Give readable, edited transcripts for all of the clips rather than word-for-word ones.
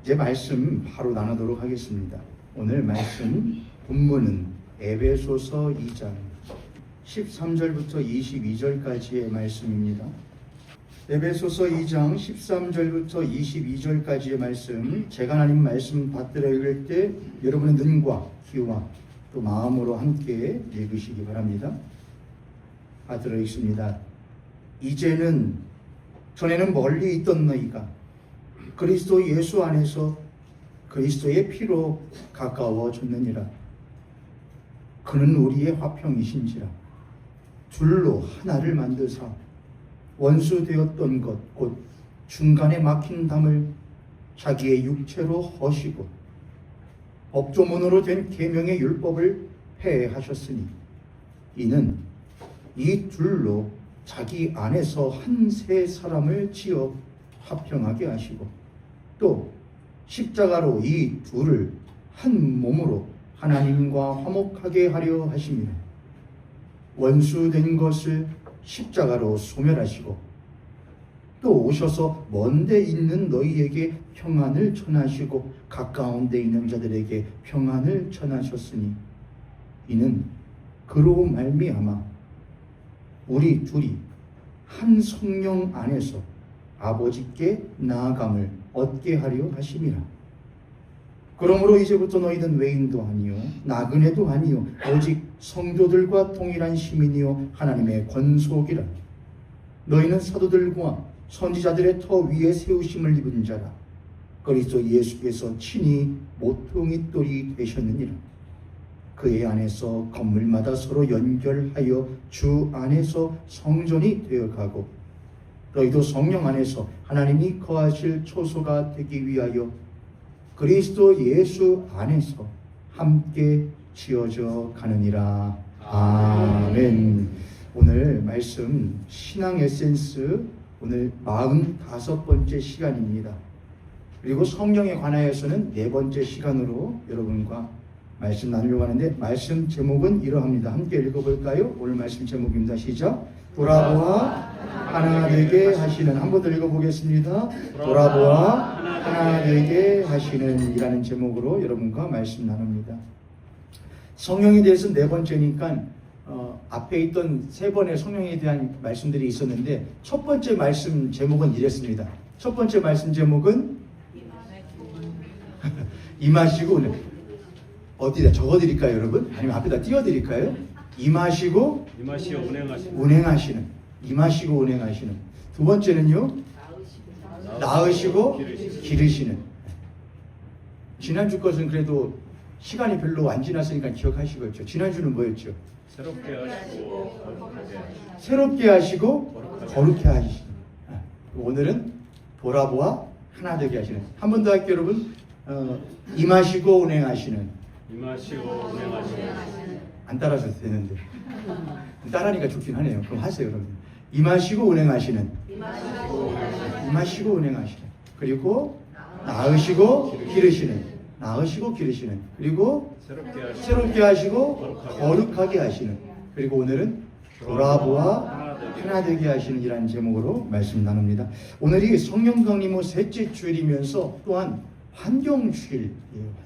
이제 말씀 바로 나누도록 하겠습니다. 오늘 말씀 본문은 에베소서 2장 13절부터 22절까지의 말씀입니다. 에베소서 2장 13절부터 22절까지의 말씀, 제가 하나님 말씀 받들어 읽을 때 여러분의 눈과 귀와 또 마음으로 함께 읽으시기 바랍니다. 받들어 읽습니다. 이제는 전에는 멀리 있던 너희가 그리스도 예수 안에서 그리스도의 피로 가까워졌느니라. 그는 우리의 화평이신지라. 둘로 하나를 만드사 원수 되었던 것 곧 중간에 막힌 담을 자기의 육체로 허시고 법조문으로 된 계명의 율법을 폐하셨으니 이는 이 둘로 자기 안에서 한 세 사람을 지어 화평하게 하시고 또 십자가로 이 둘을 한 몸으로 하나님과 화목하게 하려 하시며 원수된 것을 십자가로 소멸하시고 또 오셔서 먼데 있는 너희에게 평안을 전하시고 가까운 데 있는 자들에게 평안을 전하셨으니 이는 그로 말미암아 우리 둘이 한 성령 안에서 아버지께 나아감을 얻게 하려 하심이라. 그러므로 이제부터 너희는 외인도 아니요 나그네도 아니요 오직 성도들과 동일한 시민이요 하나님의 권속이라. 너희는 사도들과 선지자들의 터 위에 세우심을 입은 자라. 그리스도 예수께서 친히 모퉁이돌이 되셨느니라. 그의 안에서 건물마다 서로 연결하여 주 안에서 성전이 되어가고 너희도 성령 안에서 하나님이 거하실 초소가 되기 위하여 그리스도 예수 안에서 함께 지어져 가느니라. 아멘. 오늘 말씀 신앙 에센스 오늘 45번째 시간입니다. 그리고 성령에 관하여서는 4번째 시간으로 여러분과 말씀 나누려고 하는데 말씀 제목은 이러합니다. 함께 읽어볼까요? 오늘 말씀 제목입니다. 시작. 돌아보아 하나 되게 하시는, 한 번 더 읽어보겠습니다. 돌아보아 하나 되게 하시는 이라는 제목으로 여러분과 말씀 나눕니다. 성령에 대해서 4번째니까 앞에 있던 3번의 성령에 대한 말씀들이 있었는데 첫 번째 말씀 제목은 이랬습니다. 첫 번째 말씀 제목은 임하시고 어디다 적어드릴까요, 여러분? 아니면 앞에다 띄워드릴까요? 임하시고 운행하시는. 임하시고 운행하시는. 두 번째는요, 낳으시고 기르시는. 지난주 것은 그래도 시간이 별로 안 지났으니까 기억하시겠죠. 지난주는 뭐였죠? 새롭게 하시고 거룩해 하시는. 오늘은 돌아보아 하나 되게 하시는. 한 번 더 할게요, 여러분. 임하시고 운행하시는. 안 따라줘도 되는데 따라하니까 좋긴 하네요. 그럼 하세요. 그러면 임하시고 운행하시는. 임하시고 운행하시는. 그리고 낳으시고 기르시는. 낳으시고 기르시는. 그리고 새롭게 하시고 거룩하게 하시는. 그리고 오늘은 돌아보아 하나 되게 하시는 이라는 제목으로 말씀 나눕니다. 오늘이 성령 강림 후 셋째 주일이면서 또한 환경주일이에요.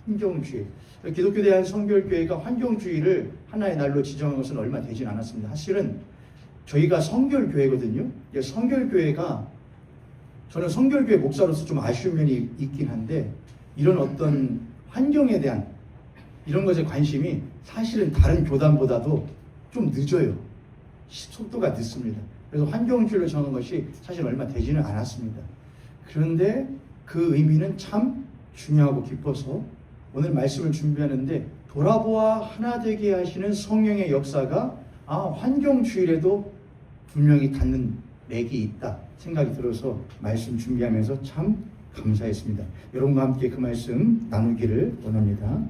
환경주일. 기독교 대한성결교회가 환경주일을 하나의 날로 지정한 것은 얼마 되진 않았습니다. 사실은 저희가 성결교회거든요. 성결교회가, 저는 성결교회 목사로서 좀 아쉬운 면이 있긴 한데 이런 어떤 환경에 대한 이런 것에 관심이 사실은 다른 교단보다도 좀 늦어요. 속도가 늦습니다. 그래서 환경주일로 정한 것이 사실 얼마 되지는 않았습니다. 그런데 그 의미는 참 중요하고 깊어서 오늘 말씀을 준비하는데 돌아보아 하나 되게 하시는 성령의 역사가 환경주일에도 분명히 닿는 맥이 있다 생각이 들어서 말씀 준비하면서 참 감사했습니다. 여러분과 함께 그 말씀 나누기를 원합니다.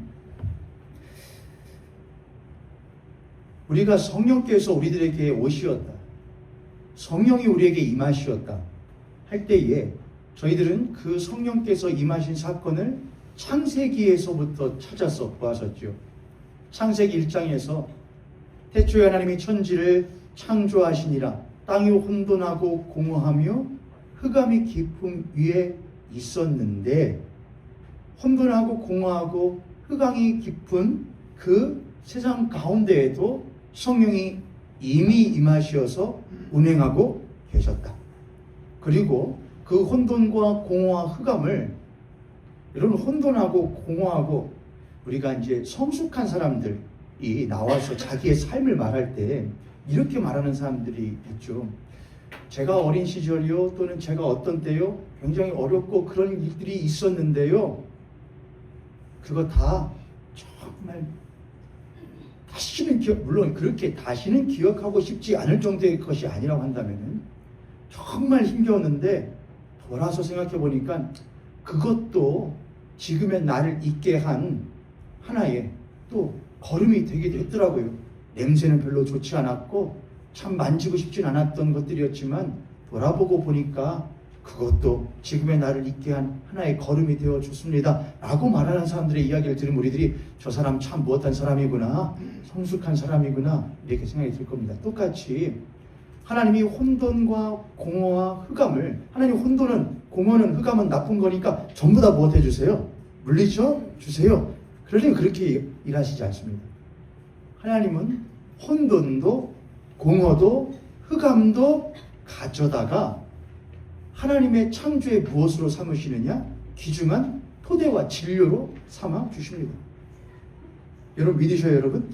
우리가 성령께서 우리들에게 오시었다, 성령이 우리에게 임하시었다 할 때에 저희들은 그 성령께서 임하신 사건을 창세기에서부터 찾아서 보았었죠. 창세기 1장에서 태초에 하나님이 천지를 창조하시니라. 땅이 혼돈하고 공허하며 흑암이 깊음 위에 있었는데 혼돈하고 공허하고 흑암이 깊은 그 세상 가운데에도 성령이 이미 임하시어서 운행하고 계셨다. 그리고 그 혼돈과 공허와 흑암을, 여러분, 혼돈하고 공허하고 우리가 이제 성숙한 사람들이 나와서 자기의 삶을 말할 때 이렇게 말하는 사람들이 있죠. 제가 어린 시절이요, 또는 제가 어떤 때요, 굉장히 어렵고 그런 일들이 있었는데요, 그거 다 정말 다시는 물론 그렇게 다시는 기억하고 싶지 않을 정도의 것이 아니라고 한다면 정말 힘겨웠는데 돌아서 생각해 보니까 그것도 지금의 나를 있게 한 하나의 또 걸음이 되게 됐더라고요. 냄새는 별로 좋지 않았고 참 만지고 싶진 않았던 것들이었지만 돌아보고 보니까 그것도 지금의 나를 있게 한 하나의 걸음이 되어줬습니다 라고 말하는 사람들의 이야기를 들으면 우리들이 저 사람 참 무엇한 사람이구나, 성숙한 사람이구나, 이렇게 생각이 들 겁니다. 똑같이 하나님이 혼돈과 공허와 흑암을, 하나님 혼돈은, 공허는, 흑암은 나쁜 거니까 전부 다 무엇 해주세요? 물리쳐 주세요. 그러니 그렇게 일하시지 않습니다. 하나님은 혼돈도 공허도 흑암도 가져다가 하나님의 창조의 무엇으로 삼으시느냐? 귀중한 토대와 진료로 삼아 주십니다. 여러분 믿으셔요, 여러분?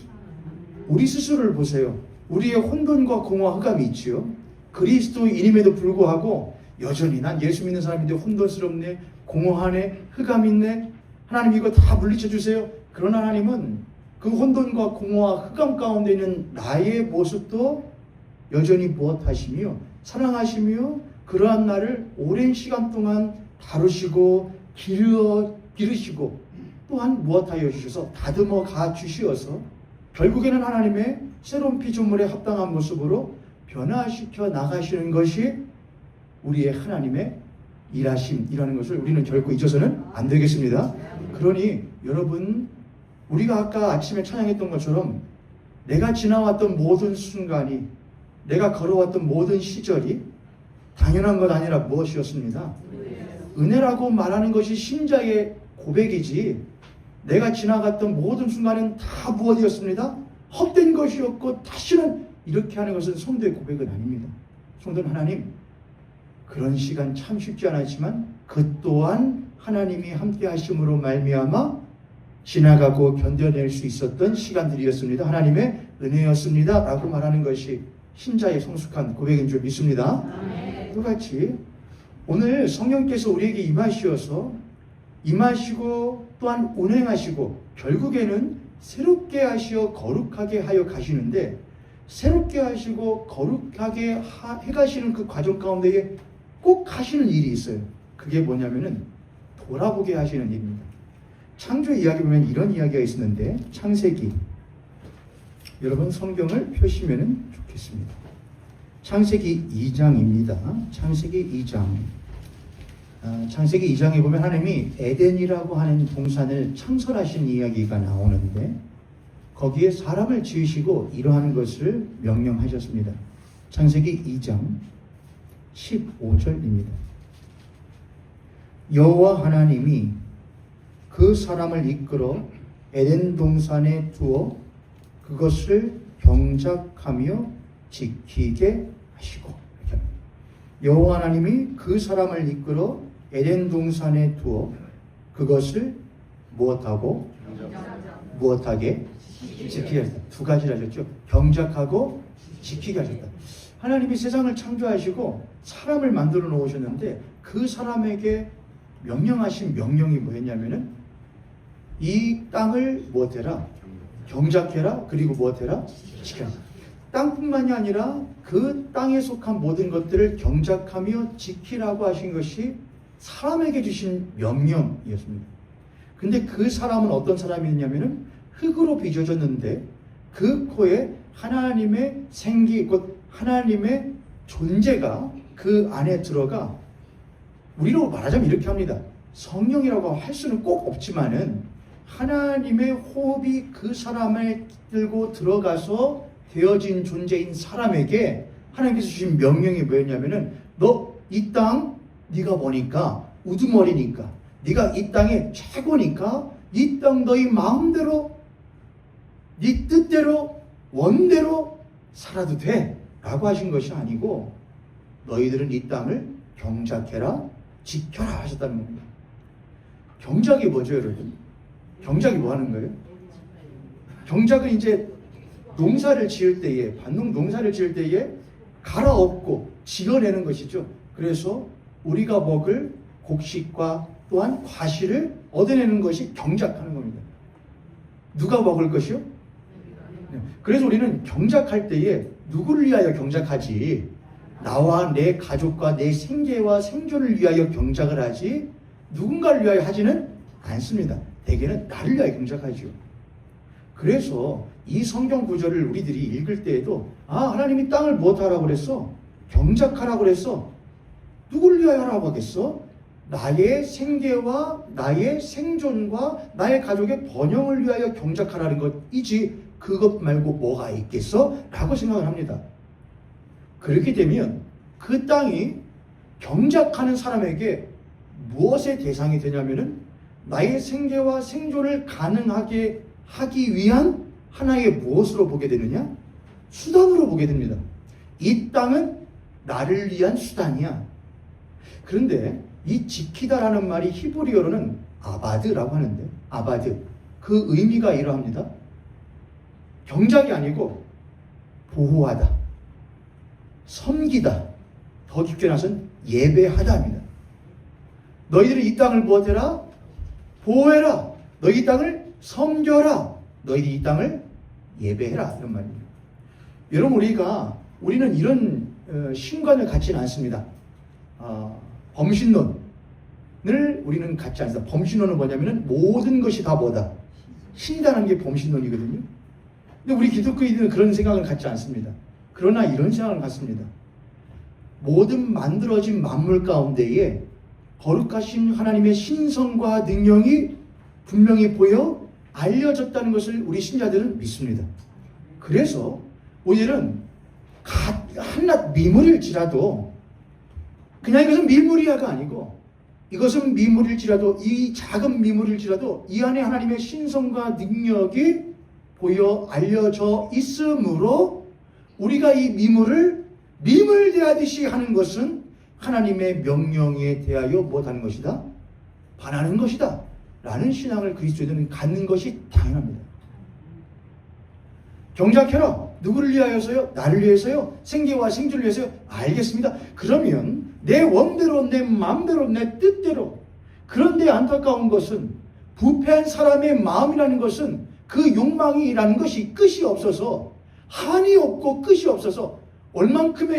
우리 스스로를 보세요. 우리의 혼돈과 공허와 흑암이 있지요. 그리스도인임에도 불구하고 여전히 난 예수 믿는 사람인데 혼돈스럽네, 공허하네, 흑암 있네, 하나님 이거 다 물리쳐 주세요. 그러나 하나님은 그 혼돈과 공허와 흑암 가운데 있는 나의 모습도 여전히 무엇하시며 사랑하시며 그러한 나를 오랜 시간 동안 다루시고 기르시고 또한 무엇하여 주셔서 다듬어 가 주시어서 결국에는 하나님의 새로운 피조물에 합당한 모습으로 변화시켜 나가시는 것이 우리의 하나님의 일하심이라는 것을 우리는 결코 잊어서는 안 되겠습니다. 그러니 여러분, 우리가 아까 아침에 찬양했던 것처럼 내가 지나왔던 모든 순간이, 내가 걸어왔던 모든 시절이 당연한 것 아니라 무엇이었습니다? 은혜라고 말하는 것이 신자의 고백이지, 내가 지나갔던 모든 순간은 다 무엇이었습니다? 헛된 것이었고 다시는 이렇게 하는 것은 성도의 고백은 아닙니다. 성도는 하나님, 그런 시간 참 쉽지 않았지만 그 또한 하나님이 함께 하심으로 말미암아 지나가고 견뎌낼 수 있었던 시간들이었습니다. 하나님의 은혜였습니다 라고 말하는 것이 신자의 성숙한 고백인 줄 믿습니다. 똑같이 오늘 성령께서 우리에게 임하시고 또한 운행하시고 결국에는 새롭게 하시어 거룩하게 하여 가시는데, 새롭게 하시고 거룩하게 해가시는 그 과정 가운데에 꼭 하시는 일이 있어요. 그게 뭐냐면은 돌아보게 하시는 일입니다. 창조 이야기 보면 이런 이야기가 있었는데, 창세기, 여러분 성경을 펴시면 좋겠습니다. 창세기 2장입니다. 창세기 2장. 창세기 2장에 보면 하나님이 에덴이라고 하는 동산을 창설하신 이야기가 나오는데 거기에 사람을 지으시고 이러한 것을 명령하셨습니다. 창세기 2장 15절입니다. 여호와 하나님이 그 사람을 이끌어 에덴 동산에 두어 그것을 경작하며 지키게 하시고, 여호와 하나님이 그 사람을 이끌어 에덴 동산에 두어 그것을 무엇하고 무엇하게 지키게 하셨다. 두 가지를 하셨죠. 경작하고 지키게 하셨다. 하나님이 세상을 창조하시고 사람을 만들어 놓으셨는데 그 사람에게 명령하신 명령이 뭐였냐면은 이 땅을 무엇해라? 경작해라. 그리고 무엇해라? 지켜라. 땅뿐만이 아니라 그 땅에 속한 모든 것들을 경작하며 지키라고 하신 것이 사람에게 주신 명령이었습니다. 근데 그 사람은 어떤 사람이었냐면은 흙으로 빚어졌는데 그 코에 하나님의 생기, 곧 하나님의 존재가 그 안에 들어가, 우리로 말하자면 이렇게 합니다. 성령이라고 할 수는 꼭 없지만은 하나님의 호흡이 그 사람을 들고 들어가서 되어진 존재인 사람에게 하나님께서 주신 명령이 뭐였냐면은 너 이 땅 네가 보니까 우두머리니까 네가 이 땅의 최고니까 이 땅 너희 마음대로 네 뜻대로 원대로 살아도 돼 라고 하신 것이 아니고 너희들은 이 땅을 경작해라 지켜라 하셨다는 겁니다. 경작이 뭐죠 여러분? 경작이 뭐 하는 거예요? 경작은 이제 농사를 지을 때에 밭농 농사를 지을 때에 갈아엎고 지어내는 것이죠. 그래서 우리가 먹을 곡식과 또한 과실을 얻어내는 것이 경작하는 겁니다. 누가 먹을 것이요? 그래서 우리는 경작할 때에 누구를 위하여 경작하지? 나와 내 가족과 내 생계와 생존을 위하여 경작을 하지 누군가를 위하여 하지는 않습니다. 대개는 나를 위하여 경작하죠. 그래서 이 성경 구절을 우리들이 읽을 때에도 하나님이 땅을 무엇하라고 그랬어? 경작하라고 그랬어. 누구를 위하여 하라고 하겠어? 나의 생계와 나의 생존과 나의 가족의 번영을 위하여 경작하라는 것이지 그것 말고 뭐가 있겠어? 라고 생각을 합니다. 그렇게 되면 그 땅이 경작하는 사람에게 무엇의 대상이 되냐면은 나의 생계와 생존을 가능하게 하기 위한 하나의 무엇으로 보게 되느냐? 수단으로 보게 됩니다. 이 땅은 나를 위한 수단이야. 그런데 이 지키다라는 말이 히브리어로는 아바드라고 하는데 아바드 그 의미가 이러합니다. 경작이 아니고 보호하다, 섬기다, 더 깊게 나선 예배하다 합니다. 너희들이 이 땅을 무엇해라? 보호해라. 너희 이 땅을 섬겨라. 너희들이 이 땅을 예배해라. 이런 말입니다. 여러분 우리는 이런 신관을 갖지는 않습니다. 범신론을 우리는 갖지 않습니다. 범신론은 뭐냐면은 모든 것이 다 뭐다? 신이라는 게 범신론이거든요. 근데 우리 기독교인들은 그런 생각을 갖지 않습니다. 그러나 이런 생각을 갖습니다. 모든 만들어진 만물 가운데에 거룩하신 하나님의 신성과 능력이 분명히 보여 알려졌다는 것을 우리 신자들은 믿습니다. 그래서 우리는 한낱 미물일지라도 그냥 이것은 미물이야가 아니고 이것은 미물일지라도 이 작은 미물일지라도 이 안에 하나님의 신성과 능력이 보여 알려져 있으므로 우리가 이 미물을 미물 대하듯이 하는 것은 하나님의 명령에 대하여 못하는 것이다? 반하는 것이다. 라는 신앙을 그리스도인들은 갖는 것이 당연합니다. 경작해라. 누구를 위하여서요? 나를 위해서요? 생계와 생존을 위해서요? 알겠습니다. 그러면 내 원대로, 내 마음대로, 내 뜻대로. 그런데 안타까운 것은 부패한 사람의 마음이라는 것은 그 욕망이라는 것이 끝이 없어서 한이 없고 끝이 없어서 얼만큼의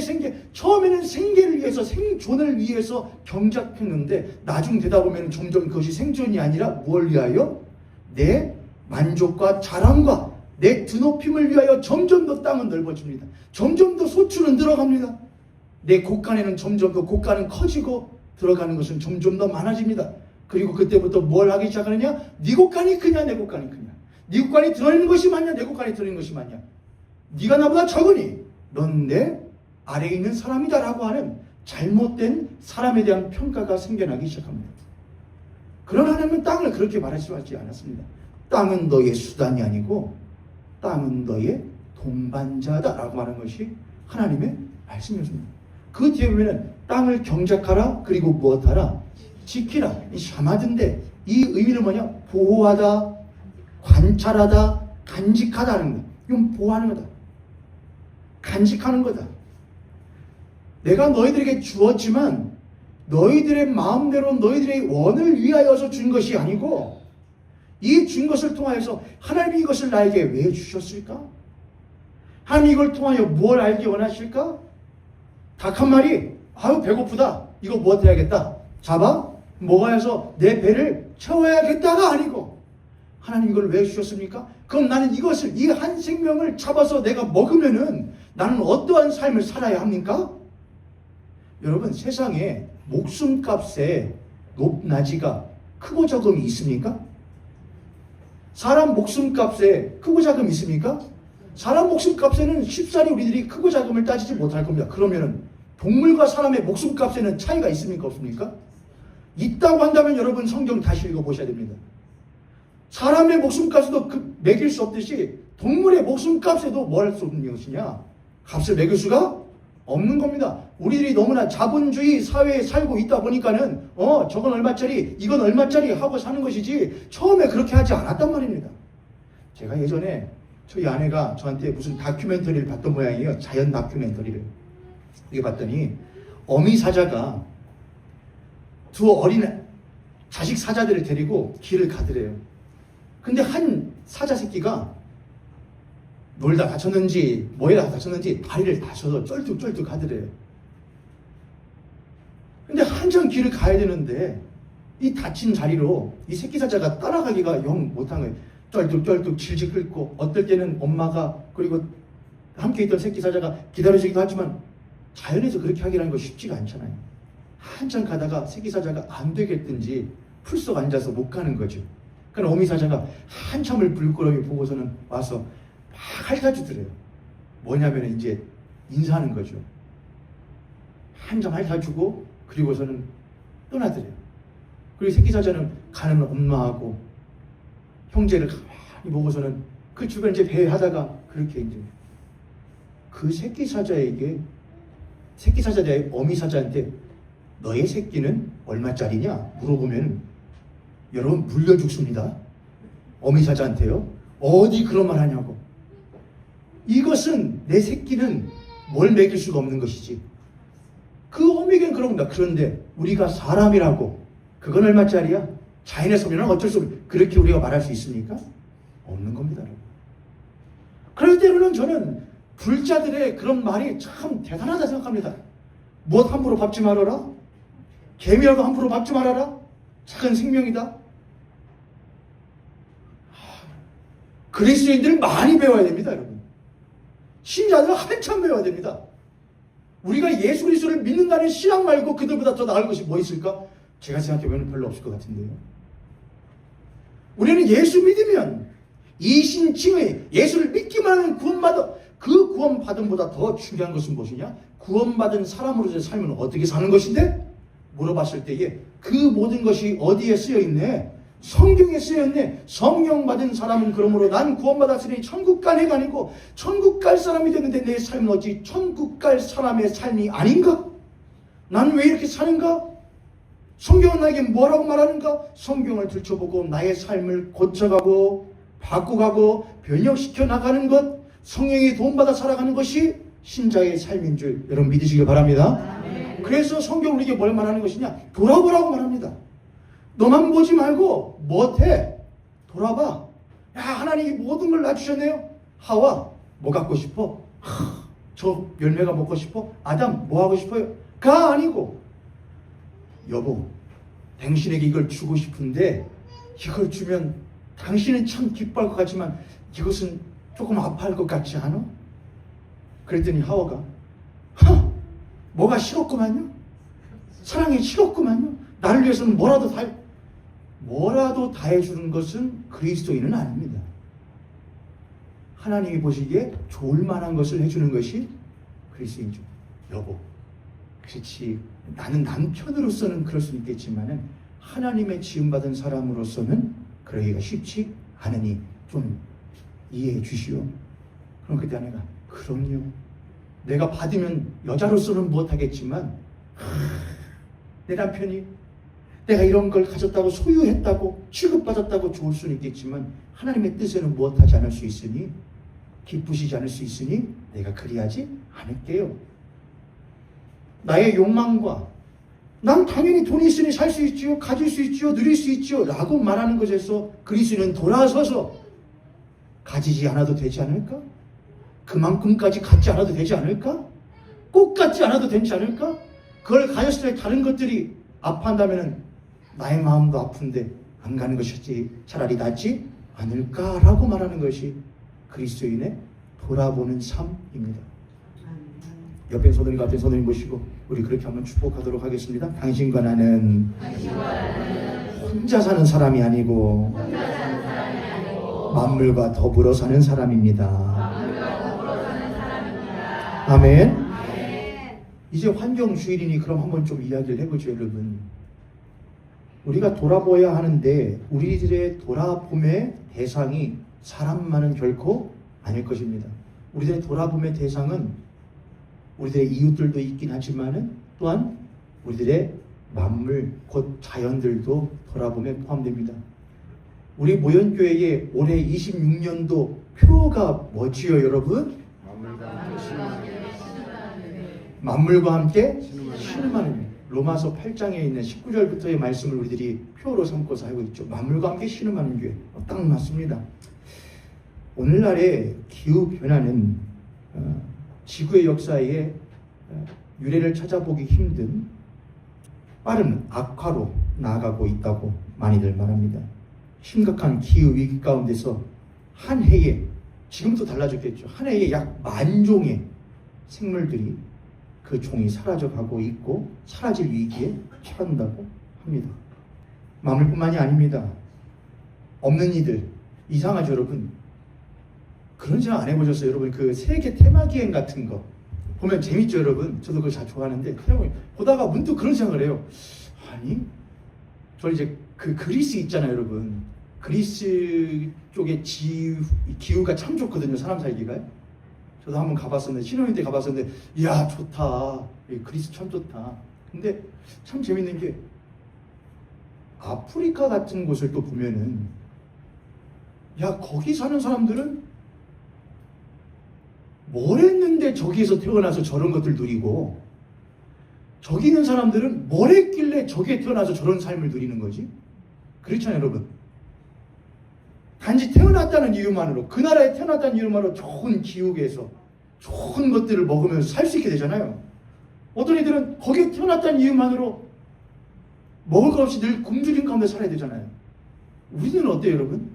처음에는 생계를 위해서 생존을 위해서 경작했는데 나중 되다 보면 점점 그것이 생존이 아니라 뭘 위하여? 내 만족과 자랑과 내 드높임을 위하여 점점 더 땅은 넓어집니다. 점점 더 소출은 늘어갑니다. 내 곳간에는 점점 더 곳간은 커지고 들어가는 것은 점점 더 많아집니다. 그리고 그때부터 뭘 하기 시작하느냐? 네 곳간이 크냐 내 곳간이 크냐? 네 곳간이 들어있는 것이 맞냐 내 곳간이 들어있는 것이 맞냐? 네가 나보다 적으니 넌 내 아래에 있는 사람이다 라고 하는 잘못된 사람에 대한 평가가 생겨나기 시작합니다. 그러나 하나님은 땅을 그렇게 말하지 않았습니다. 땅은 너의 수단이 아니고 땅은 너의 동반자다 라고 하는 것이 하나님의 말씀이었습니다. 그 뒤에 보면 땅을 경작하라 그리고 무엇하라? 지키라. 이 샤마드인데 이 의미는 뭐냐? 보호하다, 관찰하다, 간직하다는 거예요. 이건 보호하는 거다. 간직하는 거다. 내가 너희들에게 주었지만 너희들의 마음대로 너희들의 원을 위하여서 준 것이 아니고 이 준 것을 통하여서 하나님이 이것을 나에게 왜 주셨을까? 하나님이 이걸 통하여 뭘 알기 원하실까? 닭 한 마리, 배고프다. 이거 뭐 해야겠다. 잡아 먹어야서 내 배를 채워야겠다가 아니고 하나님 이걸 왜 주셨습니까? 그럼 나는 이것을 이 한 생명을 잡아서 내가 먹으면은 나는 어떠한 삶을 살아야 합니까? 여러분 세상에 목숨값에 높낮이가 크고 적음이 있습니까? 사람 목숨값에 크고 작음이 있습니까? 사람 목숨값에는 쉽사리 우리들이 크고 작음을 따지지 못할 겁니다. 그러면은 동물과 사람의 목숨값에는 차이가 있습니까? 없습니까? 있다고 한다면 여러분 성경 다시 읽어보셔야 됩니다. 사람의 목숨값에도 매길 수 없듯이 동물의 목숨값에도 뭘 할 수 없는 것이냐? 값을 매길 수가 없는 겁니다. 우리들이 너무나 자본주의 사회에 살고 있다 보니까는 저건 얼마짜리 이건 얼마짜리 하고 사는 것이지 처음에 그렇게 하지 않았단 말입니다. 제가 예전에 저희 아내가 저한테 무슨 다큐멘터리를 봤던 모양이에요. 자연 다큐멘터리를. 이게 봤더니 어미 사자가 두 어린 자식 사자들을 데리고 길을 가더래요. 근데 한 사자 새끼가 놀다 다쳤는지 뭐에다 다쳤는지 다리를 다쳐서 쩔뚝쩔뚝 하더래요. 근데 한참 길을 가야 되는데 이 다친 자리로 이 새끼 사자가 따라가기가 영 못한 거예요. 쩔뚝쩔뚝 질질 끓고 어떨 때는 엄마가 그리고 함께 있던 새끼 사자가 기다려주기도 하지만 자연에서 그렇게 하기라는 거 쉽지가 않잖아요. 한참 가다가 새끼 사자가 안 되겠든지 풀썩 앉아서 못 가는 거죠. 그러니까 어미 사자가 한참을 불끄러미 보고서는 와서 막 핥아주더래요. 뭐냐면 이제 인사하는 거죠. 한참 핥아주고 그리고서는 떠나더래요. 그리고 새끼 사자는 가는 엄마하고 형제를 가만히 보고서는 그 주변 이제 배회하다가 그렇게 이제 그 새끼 사자에게 새끼 사자의 어미 사자한테 너의 새끼는 얼마짜리냐 물어보면 여러분 물려 죽습니다. 어미 사자한테요. 어디 그런 말 하냐고. 이것은 내 새끼는 뭘 먹일 수가 없는 것이지. 그 어미에겐 그런 겁니다. 그런데 우리가 사람이라고 그건 얼마짜리야? 자연의 소리는 어쩔 수 없이 그렇게 우리가 말할 수 있습니까? 없는 겁니다. 그럴 때로는 저는 불자들의 그런 말이 참 대단하다 생각합니다. 무엇 함부로 밟지 말아라? 개미라도 함부로 밟지 말아라? 작은 생명이다. 그리스도인들은 많이 배워야 됩니다, 여러분. 신자들은 한참 배워야 됩니다. 우리가 예수 그리스도를 믿는다는 신앙 말고 그들보다 더 나을 것이 뭐 있을까? 제가 생각해보면 별로 없을 것 같은데요. 우리는 예수 믿으면 이신칭의 예수를 믿기만 하면 구원받아. 그 구원받음보다 더 중요한 것은 무엇이냐? 구원받은 사람으로서의 삶은 어떻게 사는 것인데? 물어봤을 때에 그 모든 것이 어디에 쓰여있네? 성경에 쓰여있네. 성령 받은 사람은 그러므로 난 구원받았으니 천국 갈 해가 아니고 천국 갈 사람이 되는데 내 삶은 어찌 천국 갈 사람의 삶이 아닌가? 난 왜 이렇게 사는가? 성경은 나에게 뭐라고 말하는가? 성경을 들춰보고 나의 삶을 고쳐가고 바꾸가고 변형시켜 나가는 것, 성령의 도움받아 살아가는 것이 신자의 삶인 줄 여러분 믿으시길 바랍니다. 그래서 성경은 우리에게 뭘 말하는 것이냐? 돌아보라고 말합니다. 너만 보지 말고 못해. 돌아봐. 야, 하나님이 모든 걸 놔주셨네요. 하와 뭐 갖고 싶어? 저 열매가 먹고 싶어? 아담 뭐 하고 싶어요? 가 아니고 여보 당신에게 이걸 주고 싶은데 이걸 주면 당신은 참 기뻐할 것 같지만 이것은 조금 아파할 것 같지 않아? 그랬더니 하와가 뭐가 싫었구만요? 사랑이 싫었구만요? 나를 위해서는 뭐라도 다 해주는 것은 그리스도인은 아닙니다. 하나님이 보시기에 좋을 만한 것을 해주는 것이 그리스도인이죠. 여보, 그렇지. 나는 남편으로서는 그럴 수 있겠지만은 하나님의 지음받은 사람으로서는 그러기가 쉽지 않으니 좀 이해해 주시오. 그럼 그때 아내가 그럼요. 내가 받으면 여자로서는 못하겠지만 내 남편이 내가 이런 걸 가졌다고 소유했다고 취급받았다고 좋을 수는 있겠지만 하나님의 뜻에는 못하지 않을 수 있으니 기쁘시지 않을 수 있으니 내가 그리하지 않을게요. 나의 욕망과 난 당연히 돈이 있으니 살 수 있지요, 가질 수 있지요, 누릴 수 있지요 라고 말하는 것에서 그리스도는 돌아서서 가지지 않아도 되지 않을까? 그만큼까지 갖지 않아도 되지 않을까? 꼭 갖지 않아도 되지 않을까? 그걸 가졌을 때 다른 것들이 아파한다면 나의 마음도 아픈데 안 가는 것이지 차라리 낫지 않을까라고 말하는 것이 그리스도인의 돌아보는 삶입니다. 옆에 손님 같은 손님 모시고 우리 그렇게 한번 축복하도록 하겠습니다. 당신과 나는 혼자 사는 사람이 아니고 만물과 더불어 사는 사람입니다. 아멘. 이제 환경 주일이니 그럼 한번 좀 이야기를 해보죠, 여러분. 우리가 돌아보아야 하는데 우리들의 돌아봄의 대상이 사람만은 결코 아닐 것입니다. 우리들의 돌아봄의 대상은 우리들의 이웃들도 있긴 하지만은 또한 우리들의 만물 곧 자연들도 돌아봄에 포함됩니다. 우리 모현교회의 올해 26년도 표가 뭐지요, 여러분? 만물과 함께 신음하는 로마서 8장에 있는 19절부터의 말씀을 우리들이 표로 삼고서 하고 있죠. 만물과 함께 신음하는 교회. 딱 맞습니다. 오늘날의 기후변화는 지구의 역사에 유래를 찾아보기 힘든 빠른 악화로 나아가고 있다고 많이들 말합니다. 심각한 기후위기 가운데서 한 해에, 지금도 달라졌겠죠. 한 해에 약 10,000종의 생물들이 그 종이 사라져가고 있고 사라질 위기에 처한다고 합니다. 만물뿐만이 아닙니다. 없는 이들, 이상하죠 여러분? 그런 생각 안 해보셨어요? 여러분 그 세계 테마기행 같은 거 보면 재밌죠 여러분? 저도 그걸 잘 좋아하는데 보다가 문득 그런 생각을 해요. 아니 저 이제 그 그리스 있잖아요 여러분. 그리스 쪽에 기후가 참 좋거든요. 사람 살기가. 저도 한번 가봤었는데 신혼일 때 가봤었는데 이야 좋다. 그리스 참 좋다. 근데 참 재밌는 게 아프리카 같은 곳을 또 보면은 야 거기 사는 사람들은 뭘 했는데 저기에서 태어나서 저런 것들 누리고 저기 있는 사람들은 뭘 했길래 저기에 태어나서 저런 삶을 누리는 거지? 그렇잖아요 여러분. 단지 태어났다는 이유만으로 그 나라에 태어났다는 이유만으로 좋은 기후에서 좋은 것들을 먹으면서 살 수 있게 되잖아요. 어떤 이들은 거기에 태어났다는 이유만으로 먹을 것 없이 늘 굶주린 가운데 살아야 되잖아요. 우리는 어때요 여러분?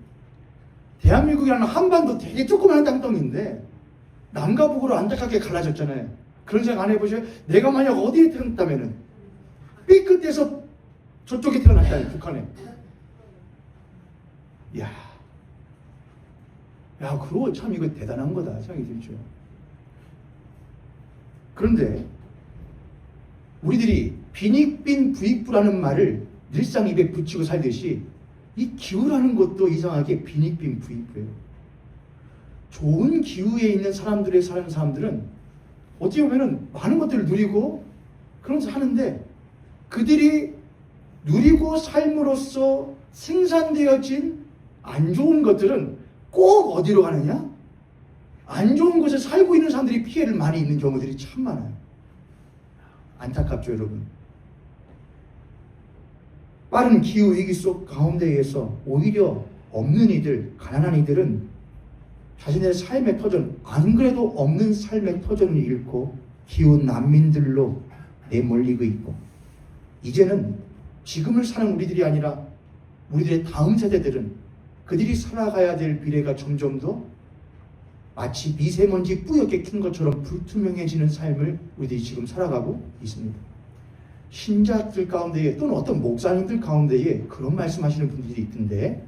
대한민국이라는 한반도 되게 조그마한 땅덩이인데 남과 북으로 안타깝게 갈라졌잖아요. 그런 생각 안 해보셔요? 내가 만약 어디에 태어났다면은 삐끗해서 저쪽에 태어났다니 북한에. 야, 그거 참 이거 대단한 거다 생각이 들죠. 그런데 우리들이 빈익빈 부익부라는 말을 늘상 입에 붙이고 살듯이 이 기후라는 것도 이상하게 빈익빈 부익부예요. 좋은 기후에 있는 사람들의 사는 사람들은 어떻게 보면은 많은 것들을 누리고 그러면서 하는데 그들이 누리고 삶으로써 생산되어진 안 좋은 것들은 꼭 어디로 가느냐? 안 좋은 곳에 살고 있는 사람들이 피해를 많이 입는 경우들이 참 많아요. 안타깝죠 여러분. 빠른 기후위기 속 가운데에서 오히려 없는 이들, 가난한 이들은 자신의 삶의 터전, 안 그래도 없는 삶의 터전을 잃고 기후 난민들로 내몰리고 있고 이제는 지금을 사는 우리들이 아니라 우리들의 다음 세대들은 그들이 살아가야 될 미래가 점점 더 마치 미세먼지 뿌옇게 킨 것처럼 불투명해지는 삶을 우리들이 지금 살아가고 있습니다. 신자들 가운데에 또는 어떤 목사님들 가운데에 그런 말씀하시는 분들이 있던데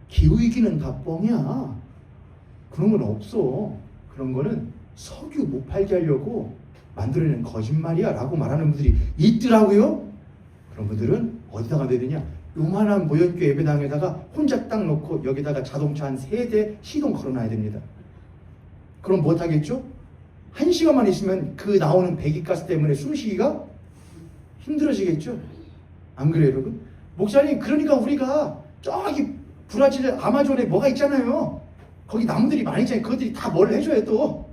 기후위기는 다 뻥이야. 그런 건 없어. 그런 거는 석유 못 팔게 하려고 만들어낸 거짓말이야 라고 말하는 분들이 있더라고요. 그런 분들은 어디다가 내야 되냐? 요만한 모현교회 예배당에다가 혼자 딱 놓고 여기다가 자동차 한 3대 시동 걸어놔야 됩니다. 그럼 못하겠죠? 1시간만 있으면 그 나오는 배기가스 때문에 숨쉬기가 힘들어지겠죠? 안 그래요 여러분? 목사님 그러니까 우리가 저기 브라질 아마존에 뭐가 있잖아요. 거기 나무들이 많이 있잖아요. 그것들이 다 뭘 해줘요 또.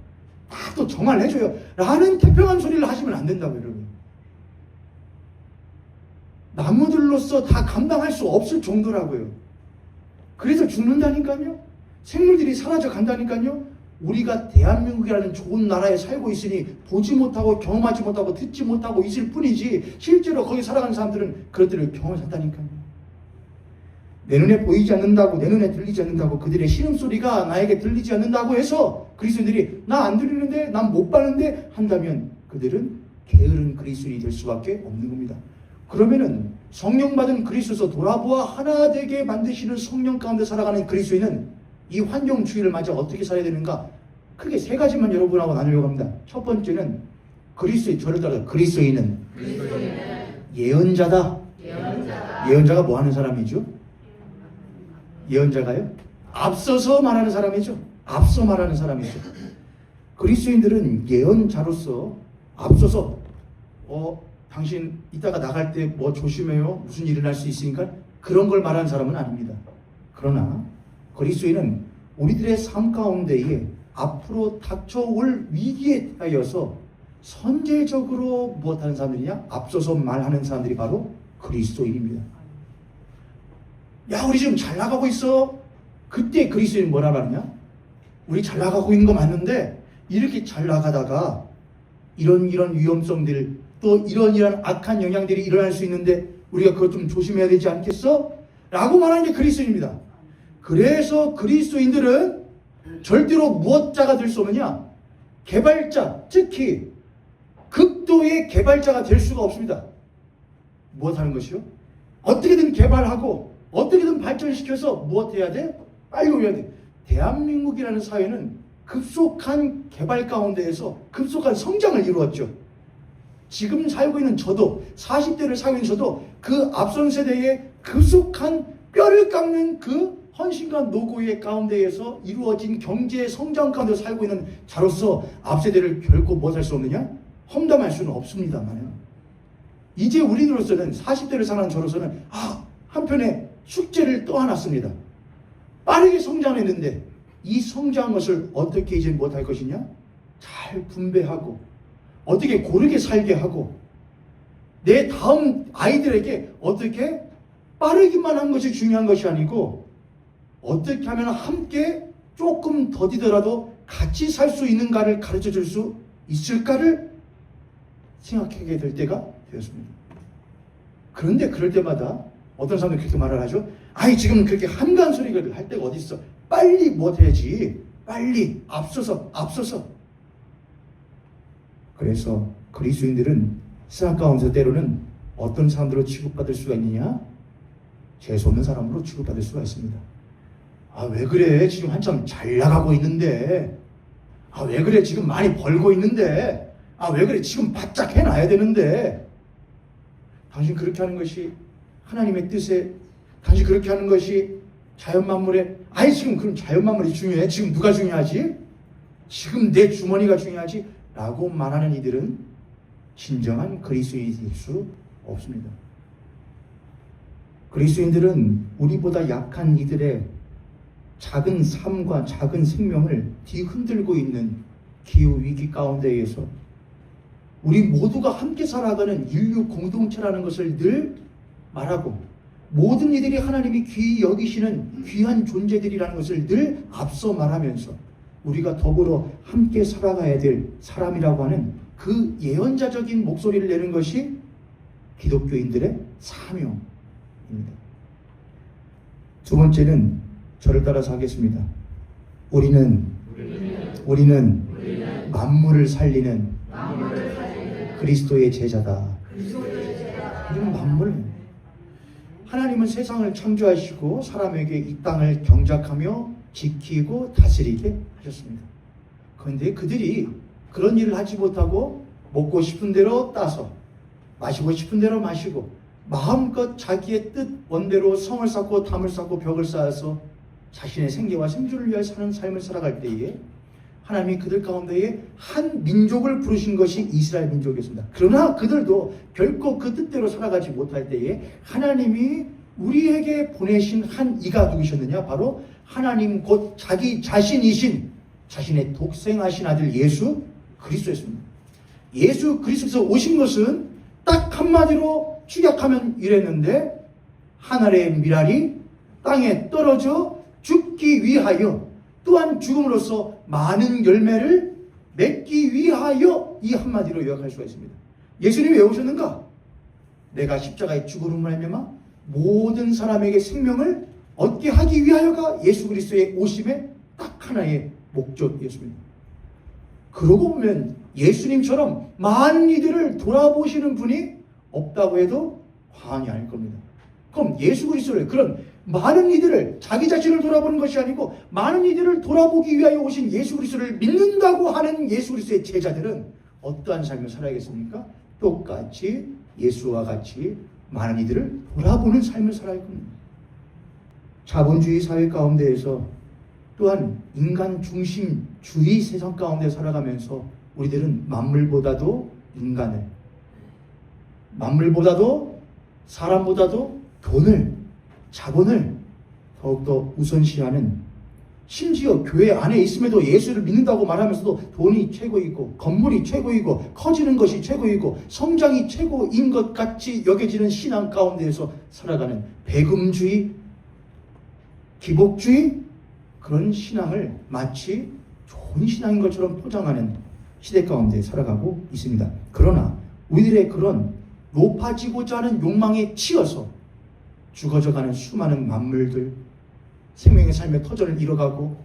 다 또 정화를 해줘요. 라는 태평한 소리를 하시면 안 된다고요 여러분. 나무들로서 다 감당할 수 없을 정도라고요. 그래서 죽는다니까요. 생물들이 사라져 간다니까요. 우리가 대한민국이라는 좋은 나라에 살고 있으니 보지 못하고 경험하지 못하고 듣지 못하고 있을 뿐이지 실제로 거기 살아가는 사람들은 그것들을 경험했다니까요. 내 눈에 보이지 않는다고 내 눈에 들리지 않는다고 그들의 신음소리가 나에게 들리지 않는다고 해서 그리스도인들이 나 안 들리는데 난 못 봤는데 한다면 그들은 게으른 그리스도인이 될 수밖에 없는 겁니다. 그러면은 성령 받은 그리스도서 돌아보아 하나 되게 만드시는 성령 가운데 살아가는 그리스도인은 이 환경 주의를 맞아 어떻게 살아야 되는가? 크게 3가지만 여러분하고 나누려고 합니다. 첫 번째는 그리스도인, 저를 따라 그리스도인은 예언자다. 예언자가 뭐 하는 사람이죠? 예언자가요? 앞서서 말하는 사람이죠. 앞서 말하는 사람이죠. 그리스도인들은 예언자로서 앞서서 당신 이따가 나갈 때 뭐 조심해요. 무슨 일이 날 수 있으니까 그런 걸 말하는 사람은 아닙니다. 그러나 그리스도인은 우리들의 삶 가운데에 앞으로 닥쳐올 위기에 대하여서 선제적으로 무엇하는 사람들이냐? 앞서서 말하는 사람들이 바로 그리스도인입니다. 야, 우리 지금 잘 나가고 있어. 그때 그리스도인은 뭐라 말하냐? 우리 잘 나가고 있는 거 맞는데 이렇게 잘 나가다가 이런 위험성들 또 이런 악한 영향들이 일어날 수 있는데 우리가 그것 좀 조심해야 되지 않겠어? 라고 말하는 게 그리스도인입니다. 그래서 그리스도인들은 절대로 무엇자가 될 수 없느냐? 개발자, 특히 극도의 개발자가 될 수가 없습니다. 무엇하는 것이요? 어떻게든 개발하고 어떻게든 발전시켜서 무엇해야 돼? 빨리 오야 돼. 대한민국이라는 사회는 급속한 개발 가운데에서 급속한 성장을 이루었죠. 지금 살고 있는 저도 40대를 살고 있는 저도 그 앞선 세대의 급속한 뼈를 깎는 그 헌신과 노고의 가운데에서 이루어진 경제 성장 가운데 살고 있는 자로서 앞세대를 결코 무엇할 수 없느냐? 험담할 수는 없습니다만 이제 우리들로서는 40대를 사는 저로서는 한편에 숙제를 또 하나 씁니다. 빠르게 성장했는데 이 성장한 것을 어떻게 이제 못할 것이냐? 잘 분배하고 어떻게 고르게 살게 하고 내 다음 아이들에게 어떻게 빠르기만 한 것이 중요한 것이 아니고 어떻게 하면 함께 조금 더디더라도 같이 살 수 있는가를 가르쳐 줄 수 있을까를 생각하게 될 때가 되었습니다. 그런데 그럴 때마다 어떤 사람들이 그렇게 말을 하죠. 아니 지금 그렇게 한가한 소리를 할 때가 어디 있어. 빨리 못해야지. 빨리 앞서서. 그래서 그리스도인들은 세상 가운데 때로는 어떤 사람들로 취급받을 수가 있느냐? 재수없는 사람으로 취급받을 수가 있습니다. 왜 그래? 지금 한참 잘 나가고 있는데. 왜 그래? 지금 많이 벌고 있는데. 왜 그래? 지금 바짝 해놔야 되는데. 당신 그렇게 하는 것이 하나님의 뜻에, 당신 그렇게 하는 것이 자연만물에, 지금 그럼 자연만물이 중요해? 지금 누가 중요하지? 지금 내 주머니가 중요하지? 라고 말하는 이들은 진정한 그리스도인이 될 수 없습니다. 그리스도인들은 우리보다 약한 이들의 작은 삶과 작은 생명을 뒤흔들고 있는 기후위기 가운데에서 우리 모두가 함께 살아가는 인류 공동체라는 것을 늘 말하고 모든 이들이 하나님이 귀히 여기시는 귀한 존재들이라는 것을 늘 앞서 말하면서 우리가 더불어 함께 살아가야 될 사람이라고 하는 그 예언자적인 목소리를 내는 것이 기독교인들의 사명입니다. 두 번째는 저를 따라서 하겠습니다. 우리는 만물을 살리는 그리스도의 제자다. 우리는 만물. 하나님은 세상을 창조하시고 사람에게 이 땅을 경작하며 지키고 다스리게 하셨습니다. 그런데 그들이 그런 일을 하지 못하고 먹고 싶은 대로 따서 마시고 싶은 대로 마시고 마음껏 자기의 뜻 원대로 성을 쌓고 담을 쌓고 벽을 쌓아서 자신의 생계와 생존을 위하여 사는 삶을 살아갈 때에 하나님이 그들 가운데에 한 민족을 부르신 것이 이스라엘 민족이었습니다. 그러나 그들도 결코 그 뜻대로 살아가지 못할 때에 하나님이 우리에게 보내신 한 이가 누구셨느냐? 바로 하나님 곧 자기 자신이신 자신의 독생하신 아들 예수 그리스도였습니다. 예수 그리스도에서 오신 것은 딱 한마디로 축약하면 이랬는데 하늘의 밀알이 땅에 떨어져 죽기 위하여 또한 죽음으로써 많은 열매를 맺기 위하여 이 한마디로 요약할 수가 있습니다. 예수님이 왜 오셨는가? 내가 십자가에 죽음으로 말미암아 모든 사람에게 생명을 얻게 하기 위하여가 예수 그리스도의 오심의 딱 하나의 목적이었습니다. 그러고 보면 예수님처럼 많은 이들을 돌아보시는 분이 없다고 해도 과언이 아닐 겁니다. 그럼 예수 그리스도를 그런 많은 이들을 자기 자신을 돌아보는 것이 아니고 많은 이들을 돌아보기 위하여 오신 예수 그리스도를 믿는다고 하는 예수 그리스도의 제자들은 어떠한 삶을 살아야겠습니까? 똑같이 예수와 같이 많은 이들을 돌아보는 삶을 살아야 합니다. 자본주의 사회 가운데에서 또한 인간 중심주의 세상 가운데 살아가면서 우리들은 만물보다도 인간을, 만물보다도 사람보다도 돈을, 자본을 더욱더 우선시하는, 심지어 교회 안에 있음에도 예수를 믿는다고 말하면서도 돈이 최고이고 건물이 최고이고 커지는 것이 최고이고 성장이 최고인 것 같이 여겨지는 신앙 가운데에서 살아가는 배금주의, 기복주의, 그런 신앙을 마치 좋은 신앙인 것처럼 포장하는 시대 가운데 살아가고 있습니다. 그러나 우리들의 그런 높아지고자 하는 욕망에 치여서 죽어져가는 수많은 만물들, 생명의 삶의 터전을 잃어가고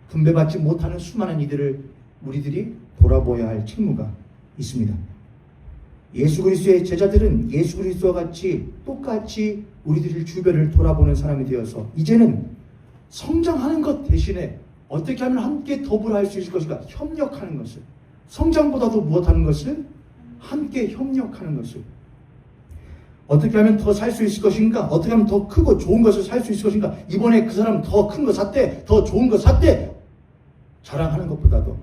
분배받지 못하는 수많은 이들을 우리들이 돌아보아야 할 책무가 있습니다. 예수 그리스도의 제자들은 예수 그리스도와 같이 똑같이 우리들의 주변을 돌아보는 사람이 되어서 이제는 성장하는 것 대신에 어떻게 하면 함께 더불어 할 수 있을 것인가? 협력하는 것을, 성장보다도 무엇하는 것을? 함께 협력하는 것을, 어떻게 하면 더 살 수 있을 것인가? 어떻게 하면 더 크고 좋은 것을 살 수 있을 것인가? 이번에 그 사람 더 큰 거 샀대, 더 좋은 거 샀대, 자랑하는 것보다도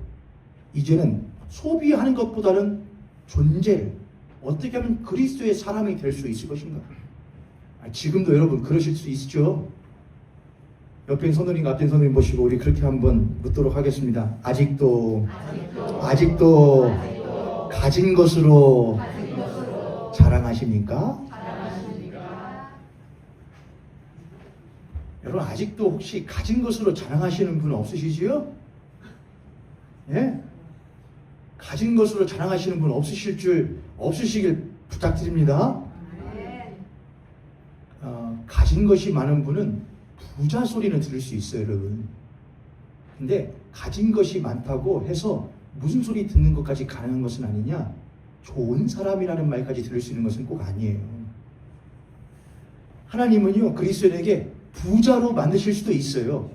이제는 소비하는 것보다는 존재를 어떻게 하면 그리스도의 사람이 될 수 있을 것인가? 지금도 여러분 그러실 수 있죠? 옆에 선생님, 앞에 선생님 보시고 우리 그렇게 한번 묻도록 하겠습니다. 아직도 가진 것으로 자랑하십니까? 여러분 아직도 혹시 가진 것으로 자랑하시는 분 없으시지요? 예? 가진 것으로 자랑하시는 분 없으시길 부탁드립니다. 가진 것이 많은 분은 부자 소리는 들을 수 있어요, 여러분. 근데 가진 것이 많다고 해서 무슨 소리 듣는 것까지 가능한 것은 아니냐? 좋은 사람이라는 말까지 들을 수 있는 것은 꼭 아니에요. 하나님은요, 그리스도인에게 부자로 만드실 수도 있어요.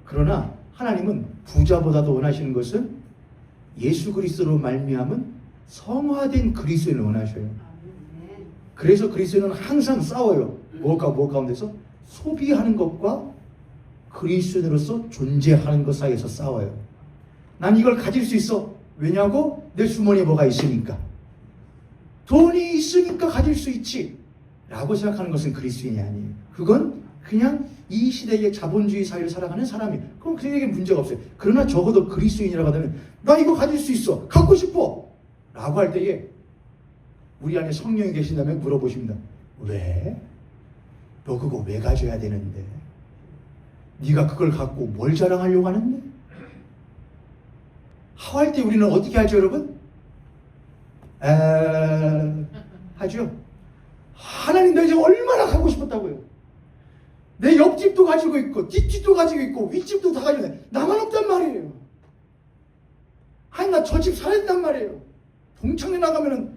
그러나 하나님은 부자보다도 원하시는 것은 예수 그리스도로 말미암은 성화된 그리스도인을 원하셔요. 그래서 그리스도인은 항상 싸워요. 무엇과 무엇 가운데서? 소비하는 것과 그리스도인으로서 존재하는 것 사이에서 싸워요. 난 이걸 가질 수 있어. 왜냐고? 내 주머니에 뭐가 있으니까. 돈이 있으니까 가질 수 있지 라고 생각하는 것은 그리스도인이 아니에요. 그건 그냥 이 시대의 자본주의 사회를 살아가는 사람이에요. 그럼 그에게 문제가 없어요. 그러나 적어도 그리스도인이라고 하면 나 이거 가질 수 있어. 갖고 싶어. 라고 할 때에 우리 안에 성령이 계신다면 물어보십니다. 왜? 너 그거 왜 가져야 되는데? 네가 그걸 갖고 뭘 자랑하려고 하는데? 할 때 우리는 어떻게 하죠, 여러분? 하죠. 하나님 내가 얼마나 가고 싶었다고요. 내 옆집도 가지고 있고 뒷집도 가지고 있고 윗집도 다 가지고 있는데 나만 없단 말이에요. 아니 나 저 집 살아야 된단 말이에요. 동창회 나가면은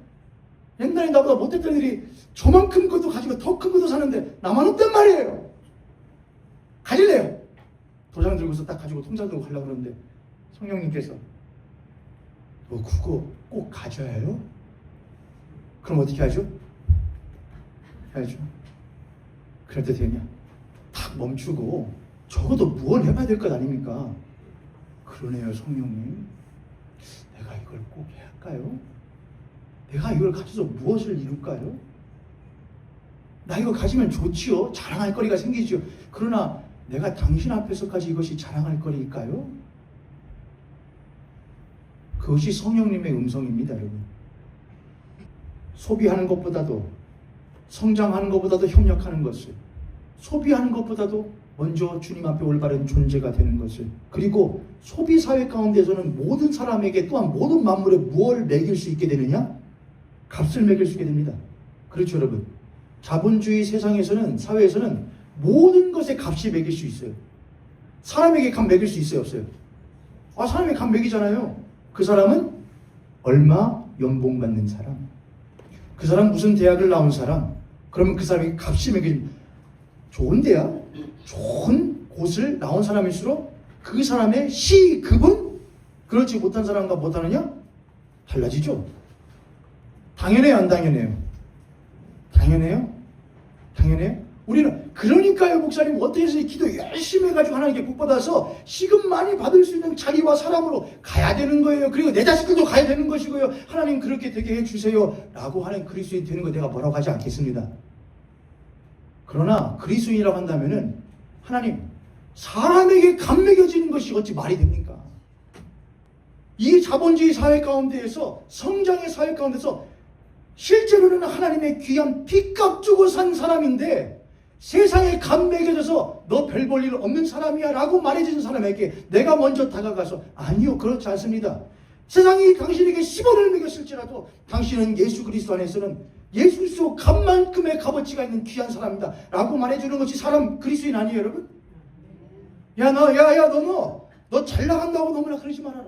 옛날에 나보다 못했던 애들이 저만큼 것도 가지고 더 큰 것도 사는데 나만 없단 말이에요. 가질래요. 도장 들고서 딱 가지고 통장 들고 가려고 그러는데 성령님께서 너 그거 꼭 가져야 해요? 그럼 어떻게 하죠? 해야죠. 그럴 때 되냐? 탁 멈추고 적어도 무언 해봐야 될 것 아닙니까? 그러네요, 성령님. 내가 이걸 꼭 해야 할까요? 내가 이걸 가져서 무엇을 이룰까요? 나 이거 가지면 좋지요. 자랑할 거리가 생기지요. 그러나 내가 당신 앞에서까지 이것이 자랑할 거리일까요? 그것이 성령님의 음성입니다, 여러분. 소비하는 것보다도, 성장하는 것보다도 협력하는 것을, 소비하는 것보다도 먼저 주님 앞에 올바른 존재가 되는 것을, 그리고 소비사회 가운데서는 모든 사람에게 또한 모든 만물에 무엇을 매길 수 있게 되느냐? 값을 매길 수 있게 됩니다. 그렇죠, 여러분. 자본주의 세상에서는, 사회에서는 모든 것에 값이 매길 수 있어요. 사람에게 값 매길 수 있어요, 없어요? 사람에게 값 매기잖아요. 그 사람은 얼마 연봉 받는 사람, 그 사람 무슨 대학을 나온 사람, 그러면 그 사람에게 값이 매겨집니다. 좋은 대학, 좋은 곳을 나온 사람일수록 그 사람의 시급은 그렇지 못한 사람과 못하느냐? 달라지죠. 당연해요, 안 당연해요? 당연해요? 당연해요? 우리는 그러니까요, 목사님 어떻게 해서 기도 열심히 해가지고 하나님께 복 받아서 시급 많이 받을 수 있는 자리와 사람으로 가야 되는 거예요. 그리고 내 자식들도 가야 되는 것이고요. 하나님 그렇게 되게 해주세요 라고 하는 그리스도인 되는 거 내가 뭐라고 하지 않겠습니다. 그러나 그리스도인이라고 한다면은 하나님 사람에게 감매겨지는 것이 어찌 말이 됩니까? 이 자본주의 사회 가운데에서 성장의 사회 가운데서 실제로는 하나님의 귀한 빚값 주고 산 사람인데 세상에 감매겨져서 너 별 볼 일 없는 사람이야 라고 말해주는 사람에게 내가 먼저 다가가서 아니요, 그렇지 않습니다. 세상이 당신에게 10원을 매겼을지라도 당신은 예수 그리스도 안에서는 예수 그리스도 값만큼의 값어치가 있는 귀한 사람이다 라고 말해주는 것이 사람 그리스도인 아니에요, 여러분? 너 잘 나간다고 너무나 그러지 말아라.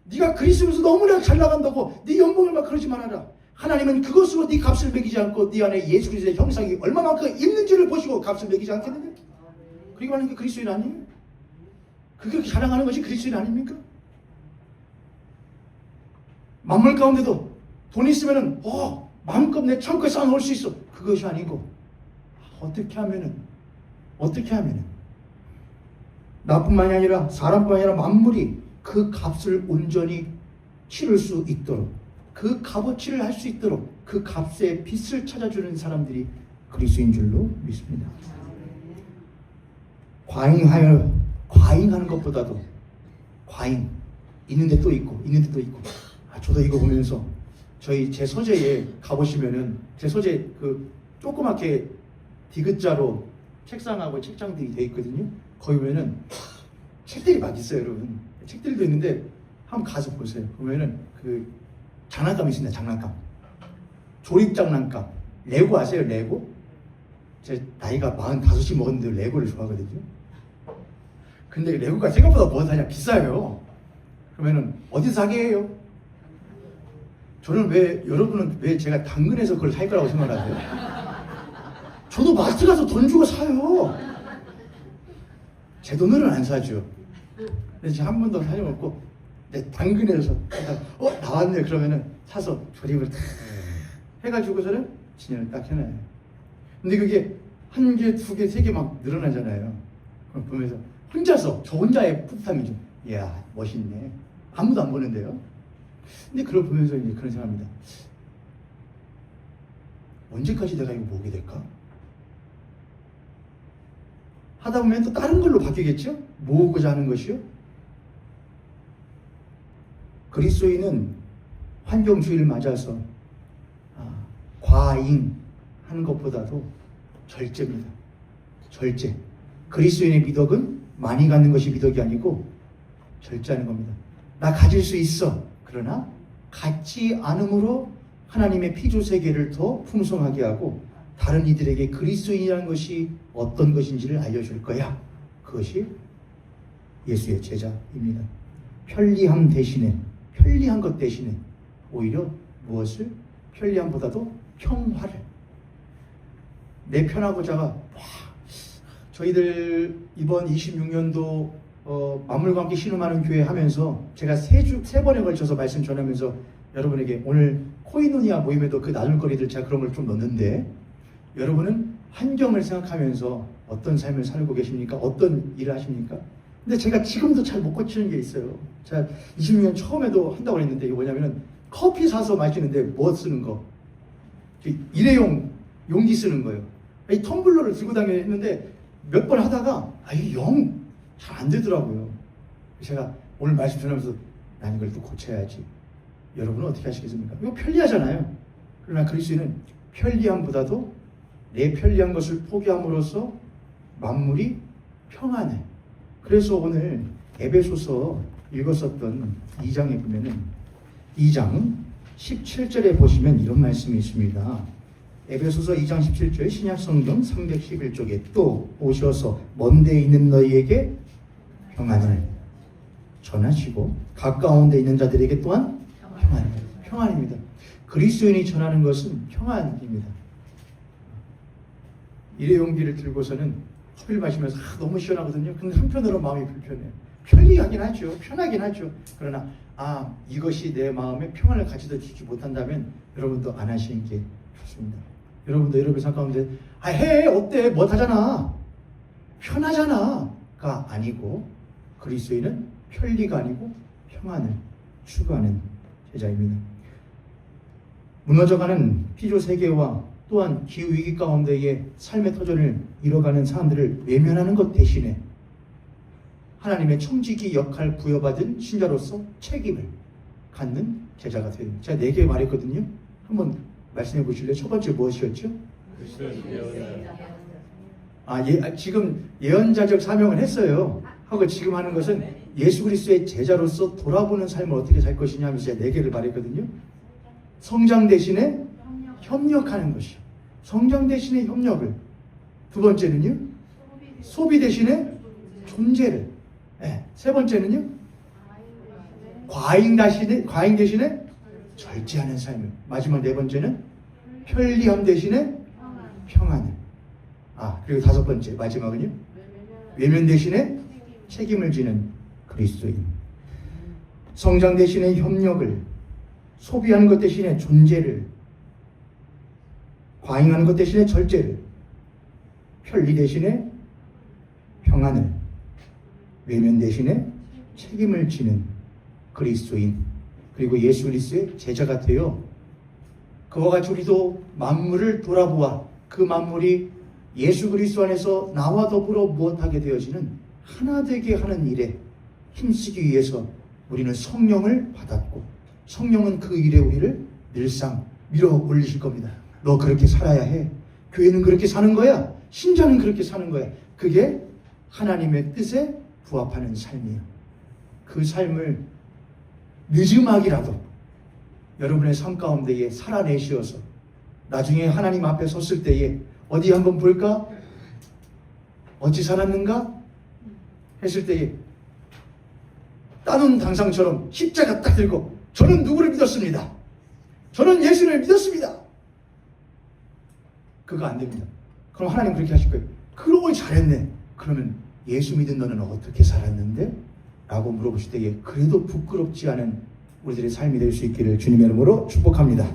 네가 그리스도에서 너무나 잘 나간다고 네 연봉을 막 그러지 말아라. 하나님은 그것으로 네 값을 매기지 않고 네 안에 예수 그리스도의 형상이 얼마만큼 있는지를 보시고 값을 매기지 않겠는데? 그렇게 말하는 게 그리스도인 아니에요? 그렇게 자랑하는 것이 그리스도인 아닙니까? 만물 가운데도 돈 있으면은 마음껏 내 창고에 쌓아놓을 수 있어. 그것이 아니고 어떻게 하면은 나뿐만이 아니라 사람뿐만이 아니라 만물이 그 값을 온전히 치를 수 있도록 그 값어치를 할 수 있도록 그 값의 빛을 찾아주는 사람들이 그리스도인 줄로 믿습니다. 과잉하는 것보다도 있는데 또 있고 저도 이거 보면서 제 서재에 가보시면은 제 서재 그 조그맣게 디귿자로 책상하고 책장들이 돼 있거든요. 거기 보면은 책들이 막 있어요, 여러분. 책들도 있는데 한번 가서 보세요. 보면은 그 장난감이 있습니다. 장난감. 조립 장난감. 레고 아세요? 레고? 제 나이가 45이 먹었는데 레고를 좋아하거든요. 근데 레고가 생각보다 뭐가 다냐 비싸요. 그러면은 어디서 사게 해요? 여러분은 왜 제가 당근에서 그걸 살 거라고 생각하세요? 저도 마트 가서 돈 주고 사요. 제 돈으로는 안 사죠. 근데 제가 한 번도 사지 않고 당근에서 나왔네 그러면은 사서 조립을 탁 해가지고서는 진열을 딱 해놔요. 근데 그게 한 개, 두 개, 세 개 막 늘어나잖아요. 그럼 보면서 저 혼자의 뿌듯함이죠. 이야 멋있네. 아무도 안 보는데요. 근데 그걸 보면서 이제 그런 생각합니다. 언제까지 내가 이거 모으게 될까? 하다 보면 또 다른 걸로 바뀌겠죠? 모으고자 하는 것이요. 그리스도인은 환경주의를 맞아서 과잉하는 것보다도 절제입니다. 절제. 그리스도인의 미덕은 많이 갖는 것이 미덕이 아니고 절제하는 겁니다. 나 가질 수 있어. 그러나 갖지 않음으로 하나님의 피조 세계를 더 풍성하게 하고 다른 이들에게 그리스도인이라는 것이 어떤 것인지를 알려줄 거야. 그것이 예수의 제자입니다. 편리한 것 대신에 오히려 무엇을? 편리함보다도 평화를. 내 편하고자가 저희들 이번 26년도 만물과 함께 신음하는 교회 하면서 제가 세 번에 걸쳐서 말씀 전하면서 여러분에게 오늘 코이노니아 모임에도 그 나눌거리들 제가 그런 걸 좀 넣는데 여러분은 환경을 생각하면서 어떤 삶을 살고 계십니까? 어떤 일을 하십니까? 근데 제가 지금도 잘 못 고치는 게 있어요. 제가 26년 처음에도 한다고 했는데 이게 뭐냐면은 커피 사서 마시는데 뭐 쓰는 거? 일회용 용기 쓰는 거예요. 이 텀블러를 들고 다녀야 했는데 몇 번 하다가 이게 영 잘 안 되더라고요. 제가 오늘 말씀 전하면서 난 이걸 또 고쳐야지. 여러분은 어떻게 하시겠습니까? 이거 편리하잖아요. 그러나 그리스도인은 편리함보다도 내 편리한 것을 포기함으로써 만물이 평안해. 그래서 오늘 에베소서 읽었었던 2장에 보면은 2장 17절에 보시면 이런 말씀이 있습니다. 에베소서 2장 17절 신약성경 311쪽에 또 오셔서 먼데 있는 너희에게 평안을 전하시고 가까운 데 있는 자들에게 또한 평안입니다. 그리스도인이 전하는 것은 평안입니다. 일회용기를 들고서는 커피를 마시면서 너무 시원하거든요. 근데 한편으로 마음이 불편해요. 편리하긴 하죠. 편하긴 하죠. 그러나 이것이 내 마음에 평안을 가져다 주지 못한다면 여러분도 안 하시는 게 좋습니다. 여러분도 여러분의 삶 가운데 해 어때 못하잖아 편하잖아가 아니고 그리스도인은 편리가 아니고 평안을 추구하는 제자입니다. 무너져가는 피조 세계와 또한 기후위기 가운데의 삶의 터전을 잃어가는 사람들을 외면하는 것 대신에 하나님의 청지기 역할 부여받은 신자로서 책임을 갖는 제자가 되는 거예요. 제가 4개 말했거든요. 한번 말씀해 보실래요? 첫 번째 무엇이었죠? 지금 예언자적 사명을 했어요. 하고 지금 하는 것은 예수 그리스도의 제자로서 돌아보는 삶을 어떻게 살 것이냐 하면서 제가 4개를 말했거든요. 성장 대신에 협력하는 것이요. 성장 대신에 협력을. 두 번째는요. 소비 대신에 존재를. 네. 세 번째는요. 과잉 대신에 절제하는 삶을. 마지막 4번째는 편리함 대신에 평안을. 그리고 5번째 마지막은요. 외면 대신에 책임을 지는 그리스도인. 성장 대신에 협력을, 소비하는 것 대신에 존재를, 과잉하는 것 대신에 절제를, 편리 대신에 평안을, 외면 대신에 책임을 지는 그리스도인, 그리고 예수 그리스도의 제자가 되어 그와 같이 우리도 만물을 돌아보아 그 만물이 예수 그리스도 안에서 나와 더불어 무엇하게 되어지는 하나 되게 하는 일에 힘쓰기 위해서 우리는 성령을 받았고 성령은 그 일에 우리를 늘상 밀어 올리실 겁니다. 너 그렇게 살아야 해. 교회는 그렇게 사는 거야. 신자는 그렇게 사는 거야. 그게 하나님의 뜻에 부합하는 삶이에요. 그 삶을 늦음하기라도 여러분의 삶 가운데에 살아내시어서 나중에 하나님 앞에 섰을 때에 어디 한번 볼까? 어찌 살았는가? 했을 때에 따놓은 당상처럼 십자가 딱 들고 저는 누구를 믿었습니다. 저는 예수를 믿었습니다. 그거 안 됩니다. 그럼 하나님 그렇게 하실 거예요. 그러고 잘했네. 그러면 예수 믿은 너는 어떻게 살았는데? 라고 물어보실 때에 그래도 부끄럽지 않은 우리들의 삶이 될 수 있기를 주님의 이름으로 축복합니다.